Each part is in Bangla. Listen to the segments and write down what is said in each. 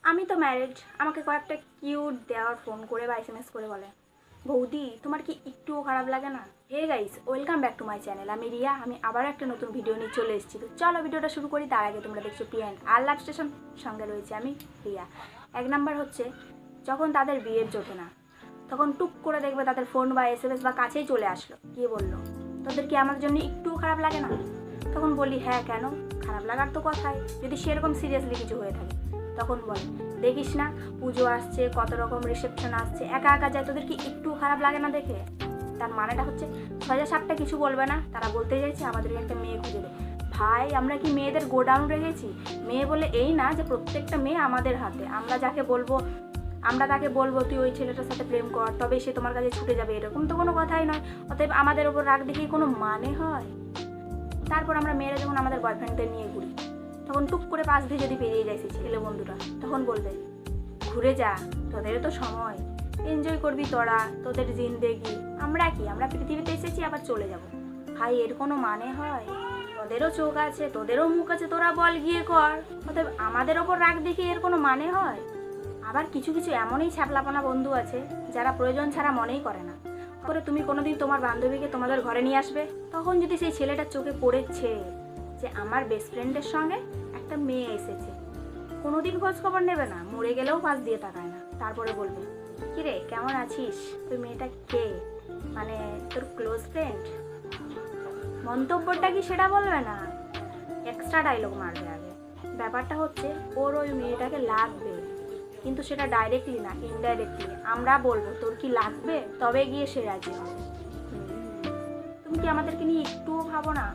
আমি তো ম্যারিড, আমাকে কয়েকটা কিউট দেওয়ার ফোন করে বা SMS করে বলে, বৌদি তোমার কি একটুও খারাপ লাগে না? Hey guys, welcome back to my channel. আমি রিয়া, আমি আবার একটা নতুন ভিডিও নিয়ে চলে এসেছি। তো চলো ভিডিওটা শুরু করি। তার আগে তোমরা দেখছো পিএন আর লাভ স্টেশন, সঙ্গে রয়েছে আমি রিয়া। 1 নাম্বার হচ্ছে, যখন তাদের বিয়ের জোটে না তখন টুক করে দেখবে তাদের ফোন বা SMS বা কাছেই চলে আসলো, গিয়ে বললো তোদের কি আমার জন্য একটুও খারাপ লাগে না? তখন বলি হ্যাঁ, কেন খারাপ লাগার তো কথাই, যদি সেরকম সিরিয়াসলি কিছু হয়ে থাকে। তখন বলে দেখিস না, পুজো আসছে, কত রকম রিসেপশন আসছে, একা একা যায়, তোদের কি একটু খারাপ লাগে না দেখে? তার মানেটা হচ্ছে সোজা সাপটা কিছু বলবে না, তারা বলতে চাইছে আমাদেরকে একটা মেয়ে খুঁজে দে। ভাই, আমরা কি মেয়েদের গোডাউন রেখেছি? মেয়ে বলে এই না যে প্রত্যেকটা মেয়ে আমাদের হাতে, আমরা যাকে বলবো আমরা তাকে বলবো তুই ওই ছেলেটার সাথে প্রেম কর, তবে সে তোমার কাছে ছুটে যাবে, এরকম তো কোনো কথাই নয়। অতএব আমাদের ওপর রাগ দেখিয়ে কোনো মানে হয়? তারপর আমরা মেয়েরা যখন আমাদের বয়ফ্রেন্ডদের নিয়ে ঘুরি, তখন টুক করে পাশ দিয়ে যদি পেরিয়ে যায় সেই ছেলে বন্ধুরা, তখন বলবে ঘুরে যা, তোদেরও তো সময়, এনজয় করবি তোরা, তোদের জিন্দেগি। আমরা কি, আমরা পৃথিবীতে এসেছি আবার চলে যাব? ভাই, এর কোনো মানে হয়? তোদেরও চোখ আছে, তোদেরও মুখ আছে, তোরা বল গিয়ে কর। অতএব আমাদের ওপর রাগ দেখি এর কোনো মানে হয়? আবার কিছু কিছু এমনই ছ্যাপলাপানা বন্ধু আছে যারা প্রয়োজন ছাড়া মনেই করে না করে তুমি কোনোদিন তোমার বান্ধবীকে তোমাদের ঘরে নিয়ে আসবে, তখন যদি সেই ছেলেটার চোখে পড়েছে যে আমার বেস্ট ফ্রেন্ডের সঙ্গে একটা মেয়ে এসেছে, কোনোদিন খোঁজ খবর নেবে না, মরে গেলেও পাশ দিয়ে তাকায় না। তারপরে বলবে কিরে কেমন আছিস, ওই মেয়েটা কে, মানে তোর ক্লোজ ফ্রেন্ড? মন্তব্যটা কি সেটা বলবে না, এক্সট্রা ডায়লগ মারবে আগে। ব্যাপারটা হচ্ছে ওর ওই মেয়েটাকে লাগবে, কিন্তু সেটা ডাইরেক্টলি না, ইনডাইরেক্টলি আমরা বলবো তোর কি লাগবে, তবে গিয়ে সে রাজি হবে। তুমি কি আমাদেরকে নিয়ে একটুও ভাবো না?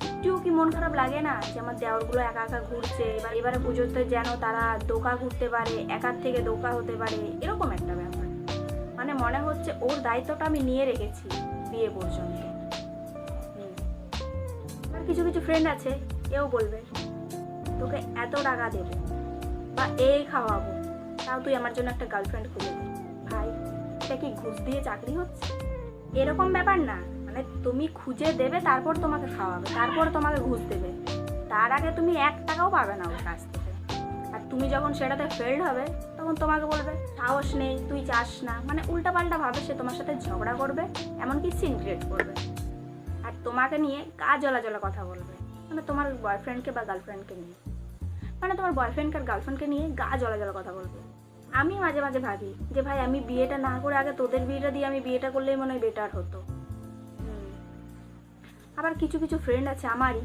একটুও কি মন খারাপ লাগে না যে আমার দেওরগুলো একা একা ঘুরছে, এবারে পুজোতে যেন তারা দোকা ঘুরতে পারে, একার থেকে দোকা হতে পারে, এরকম একটা ব্যাপার। মানে মনে হচ্ছে ওর দায়িত্বটা আমি নিয়ে রেখেছি বিয়ে পর্যন্ত। আর কিছু কিছু ফ্রেন্ড আছে, কেউ বলবে তোকে এত টাকা দেবো বা এই খাওয়াবো, তাও তুই আমার জন্য একটা গার্লফ্রেন্ড খুঁজে দে। ভাই, এটা কি ঘুষ দিয়ে চাকরি হচ্ছে? এরকম ব্যাপার না, মানে তুমি খুঁজে দেবে, তারপর তোমাকে খাওয়াবে, তারপর তোমাকে ঘুষ দেবে, তার আগে তুমি 1 টাকাও পাবে না ওর কাছ থেকে। আর তুমি যখন সেটাতে ফেল্ড হবে তখন তোমাকে বলবে সাহস নেই, তুই চাস না, মানে উল্টাপাল্টা ভাবে সে তোমার সাথে ঝগড়া করবে, এমনকি সিন ক্রিয়েট করবে, আর তোমাকে নিয়ে গা জ্বলা জ্বলা কথা বলবে, মানে তোমার বয়ফ্রেন্ডকে বা গার্লফ্রেন্ডকে নিয়ে, মানে তোমার বয়ফ্রেন্ড আর গার্লফ্রেন্ডকে নিয়ে গা জ্বলা জ্বলা কথা বলবে। আমি মাঝে মাঝে ভাবি যে ভাই, আমি বিয়েটা না করে আগে তোদের বিয়েটা দিয়ে আমি বিয়েটা করলেই মনে হয় বেটার হতো। আবার কিছু কিছু ফ্রেন্ড আছে আমারই,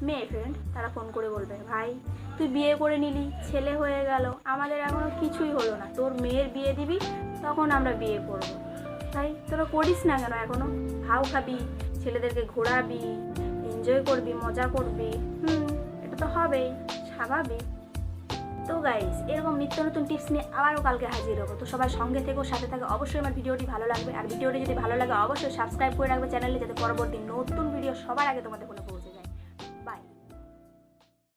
মেয়ে ফ্রেন্ড, তারা ফোন করে বলবে ভাই তুই বিয়ে করে নিলি, ছেলে হয়ে গেল, আমাদের এখনো কিছুই হলো না, তোর মেয়ের বিয়ে দিবি তখন আমরা বিয়ে করবো। ভাই তোরা করিস না কেন এখনো? ভাও খাবি, ছেলেদেরকে ঘোরাবি, এনজয় করবি, মজা করবি, এটা তো হবেই, স্বাভাবিক। তো গাইস, এরকম নিত্য নতুন টিপস নিয়ে আবারও কালকে হাজির হবো। তো সবাই সঙ্গে থেকো, সাথে থাকে, অবশ্যই আমার ভিডিওটি ভালো লাগবে। আর ভিডিওটি যদি ভালো লাগে অবশ্যই সাবস্ক্রাইব করে রাখবে চ্যানেলে, যাতে পরবর্তী নতুন ভিডিও সবার আগে তোমাদের ফোনে পৌঁছে।